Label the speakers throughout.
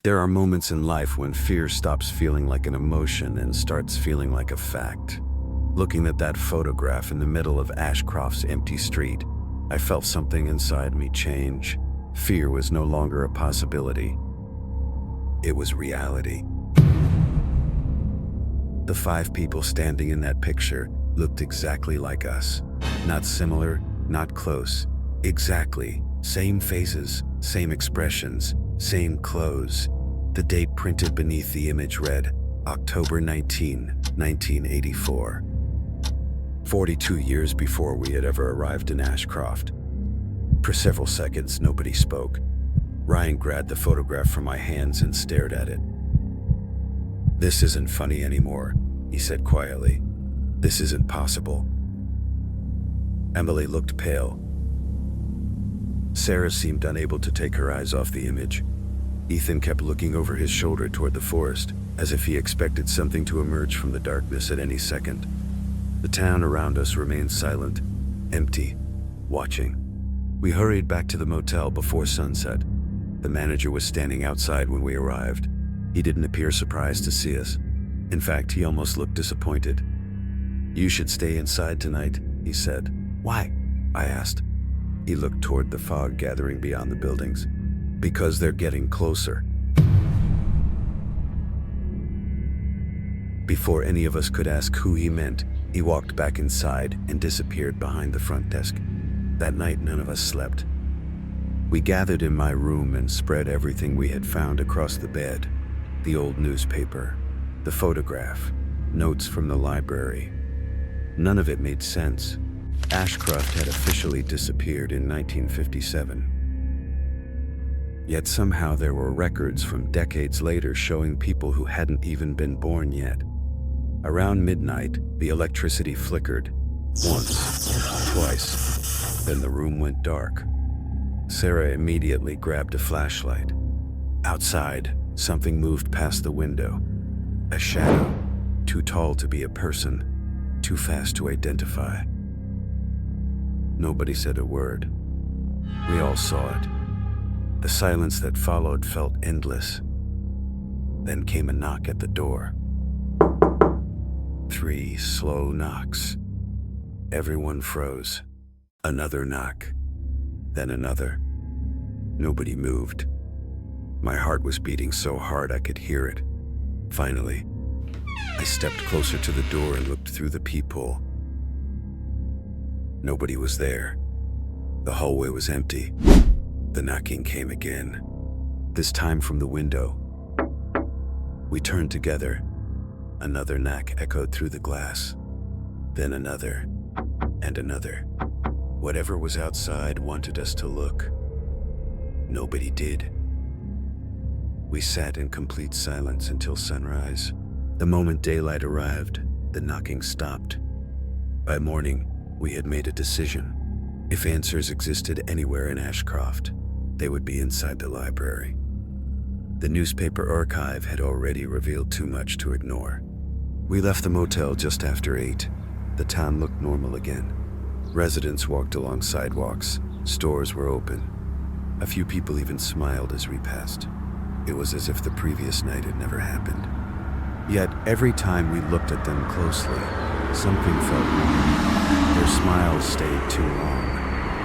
Speaker 1: There are moments in life when fear stops feeling like an emotion and starts feeling like a fact. Looking at that photograph in the middle of Ashcroft's empty street, I felt something inside me change. Fear was no longer a possibility. It was reality. The 5 people standing in that picture looked exactly like us. Not similar, not close. Exactly. Same faces, same expressions, same clothes. The date printed beneath the image read, October 19, 1984. 42 years before we had ever arrived in Ashcroft. For several seconds, nobody spoke. Ryan grabbed the photograph from my hands and stared at it. "This isn't funny anymore," he said quietly. "This isn't possible." Emily looked pale. Sarah seemed unable to take her eyes off the image. Ethan kept looking over his shoulder toward the forest, as if he expected something to emerge from the darkness at any second. The town around us remained silent, empty, watching. We hurried back to the motel before sunset. The manager was standing outside when we arrived. He didn't appear surprised to see us. In fact, he almost looked disappointed. "You should stay inside tonight," he said. "Why?" I asked. He looked toward the fog gathering beyond the buildings. "Because they're getting closer." Before any of us could ask who he meant, he walked back inside and disappeared behind the front desk. That night, none of us slept. We gathered in my room and spread everything we had found across the bed. The old newspaper, the photograph, notes from the library. None of it made sense. Ashcroft had officially disappeared in 1957. Yet somehow there were records from decades later showing people who hadn't even been born yet. Around midnight, the electricity flickered. Once, twice. Then the room went dark. Sarah immediately grabbed a flashlight. Outside, something moved past the window. A shadow, too tall to be a person, too fast to identify. Nobody said a word. We all saw it. The silence that followed felt endless. Then came a knock at the door. 3 slow knocks. Everyone froze. Another knock. Then another. Nobody moved. My heart was beating so hard I could hear it. Finally, I stepped closer to the door and looked through the peephole. Nobody was there. The hallway was empty. The knocking came again, this time from the window. We turned together. Another knock echoed through the glass. Then another, and another. Whatever was outside wanted us to look. Nobody did. We sat in complete silence until sunrise. The moment daylight arrived, the knocking stopped. By morning, we had made a decision. If answers existed anywhere in Ashcroft, they would be inside the library. The newspaper archive had already revealed too much to ignore. We left the motel just after 8. The town looked normal again. Residents walked along sidewalks. Stores were open. A few people even smiled as we passed. It was as if the previous night had never happened. Yet, every time we looked at them closely, something felt wrong. Their smiles stayed too long.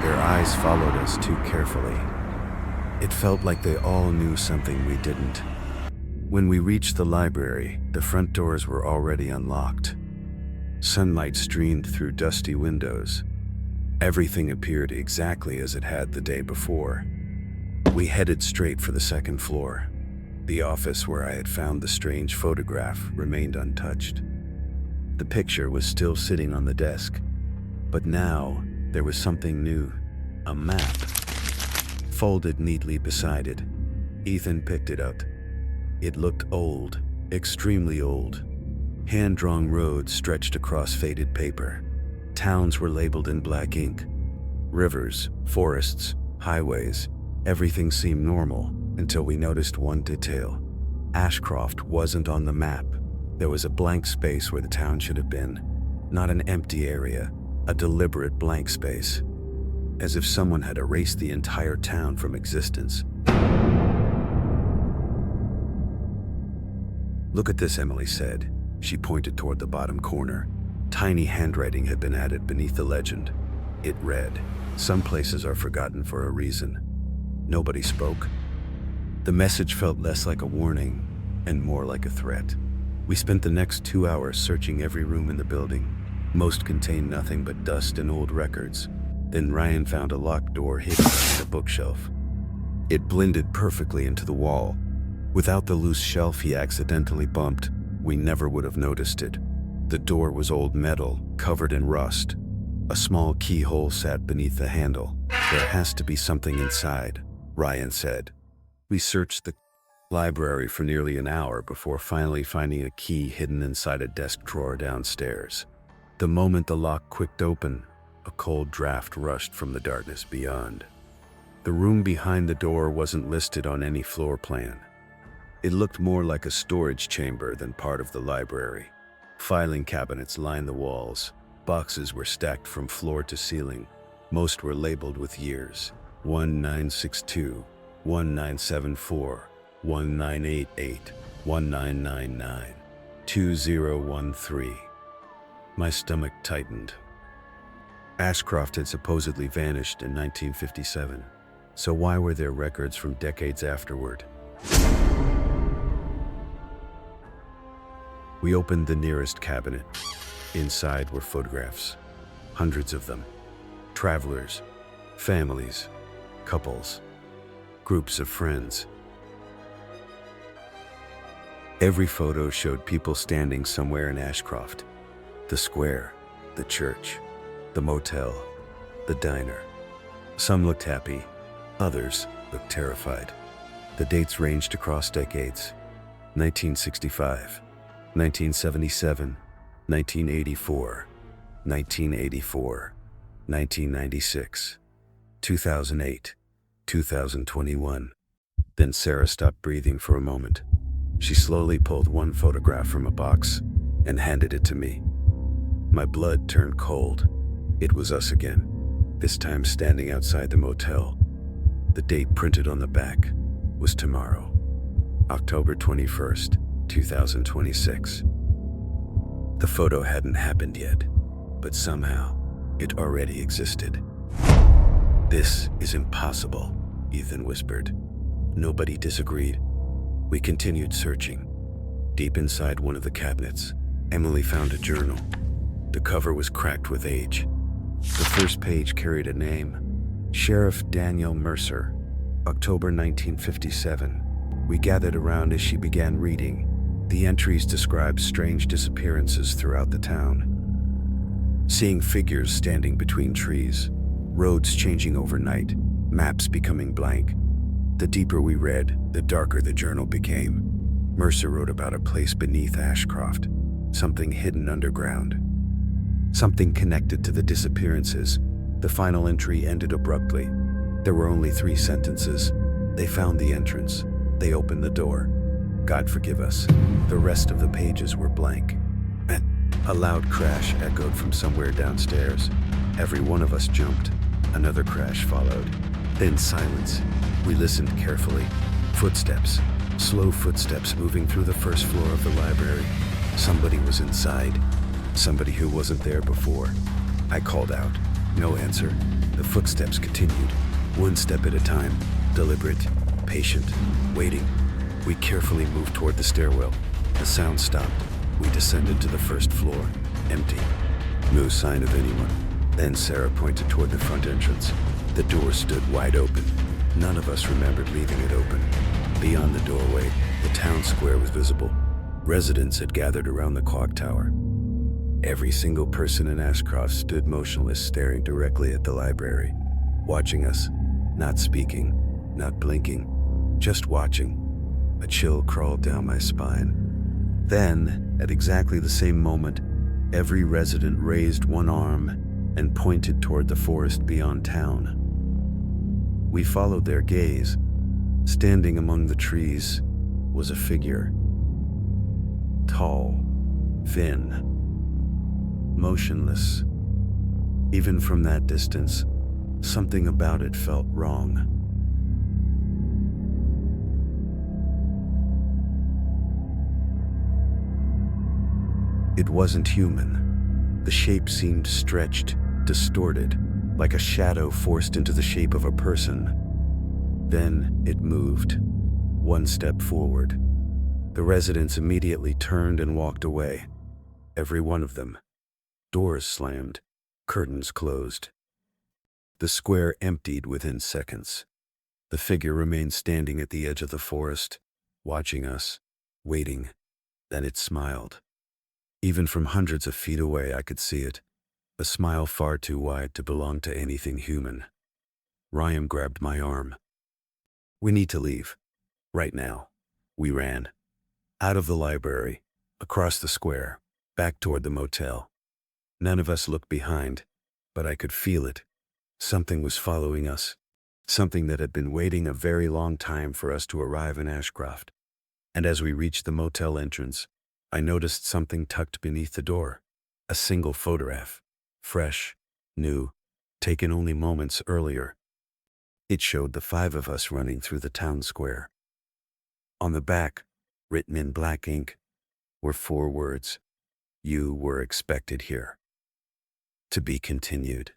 Speaker 1: Their eyes followed us too carefully. It felt like they all knew something we didn't. When we reached the library, the front doors were already unlocked. Sunlight streamed through dusty windows. Everything appeared exactly as it had the day before. We headed straight for the second floor. The office where I had found the strange photograph remained untouched. The picture was still sitting on the desk, but now there was something new, a map, folded neatly beside it. Ethan picked it up. It looked old, extremely old. Hand-drawn roads stretched across faded paper. Towns were labeled in black ink. Rivers, forests, highways, everything seemed normal until we noticed one detail. Ashcroft wasn't on the map. There was a blank space where the town should have been. Not an empty area, a deliberate blank space. As if someone had erased the entire town from existence. "Look at this," Emily said. She pointed toward the bottom corner. Tiny handwriting had been added beneath the legend. It read, "Some places are forgotten for a reason." Nobody spoke. The message felt less like a warning and more like a threat. We spent the next 2 hours searching every room in the building. Most contained nothing but dust and old records. Then Ryan found a locked door hidden behind a bookshelf. It blended perfectly into the wall. Without the loose shelf he accidentally bumped, we never would have noticed it. The door was old metal, covered in rust. A small keyhole sat beneath the handle. "There has to be something inside," Ryan said. We searched the library for nearly an hour before finally finding a key hidden inside a desk drawer downstairs. The moment the lock clicked open, a cold draft rushed from the darkness beyond. The room behind the door wasn't listed on any floor plan. It looked more like a storage chamber than part of the library. Filing cabinets lined the walls. Boxes were stacked from floor to ceiling. Most were labeled with years: 1962, 1974, 1988, 1999, 2013. My stomach tightened. Ashcroft had supposedly vanished in 1957, so why were there records from decades afterward? We opened the nearest cabinet. Inside were photographs, hundreds of them. Travelers, families, couples, groups of friends. Every photo showed people standing somewhere in Ashcroft. The square, the church, the motel, the diner. Some looked happy, others looked terrified. The dates ranged across decades: 1965, 1977, 1984, 1984, 1996, 2008, 2021. Then Sarah stopped breathing for a moment. She slowly pulled one photograph from a box and handed it to me. My blood turned cold. It was us again, this time standing outside the motel. The date printed on the back was tomorrow, October 21st, 2026. The photo hadn't happened yet, but somehow it already existed. "This is impossible," Ethan whispered. Nobody disagreed. We continued searching. Deep inside one of the cabinets, Emily found a journal. The cover was cracked with age. The first page carried a name: Sheriff Daniel Mercer, October 1957. We gathered around as she began reading. The entries described strange disappearances throughout the town. Seeing figures standing between trees, roads changing overnight, maps becoming blank. The deeper we read, the darker the journal became. Mercer wrote about a place beneath Ashcroft, something hidden underground, something connected to the disappearances. The final entry ended abruptly. There were only 3 sentences. They found the entrance. They opened the door. God forgive us. The rest of the pages were blank. A loud crash echoed from somewhere downstairs. Every one of us jumped. Another crash followed. Then silence. We listened carefully. Footsteps. Slow footsteps moving through the first floor of the library. Somebody was inside. Somebody who wasn't there before. I called out. No answer. The footsteps continued, one step at a time, deliberate, patient, waiting. We carefully moved toward the stairwell. The sound stopped. We descended to the first floor. Empty. No sign of anyone. Then Sarah pointed toward the front entrance. The door stood wide open. None of us remembered leaving it open. Beyond the doorway, the town square was visible. Residents had gathered around the clock tower. Every single person in Ashcroft stood motionless, staring directly at the library, watching us, not speaking, not blinking, just watching. A chill crawled down my spine. Then, at exactly the same moment, every resident raised one arm and pointed toward the forest beyond town. We followed their gaze. Standing among the trees was a figure. Tall, thin, motionless. Even from that distance, something about it felt wrong. It wasn't human. The shape seemed stretched, distorted, like a shadow forced into the shape of a person. Then it moved, one step forward. The residents immediately turned and walked away. Every one of them. Doors slammed, curtains closed. The square emptied within seconds. The figure remained standing at the edge of the forest, watching us, waiting. Then it smiled. Even from hundreds of feet away I could see it, a smile far too wide to belong to anything human. Ryan grabbed my arm. "We need to leave. Right now." We ran. Out of the library, across the square, back toward the motel. None of us looked behind, but I could feel it. Something was following us. Something that had been waiting a very long time for us to arrive in Ashcroft. And as we reached the motel entrance, I noticed something tucked beneath the door. A single photograph. Fresh, new, taken only moments earlier. It showed the 5 of us running through the town square. On the back, written in black ink, were 4 words. "You were expected here." To be continued.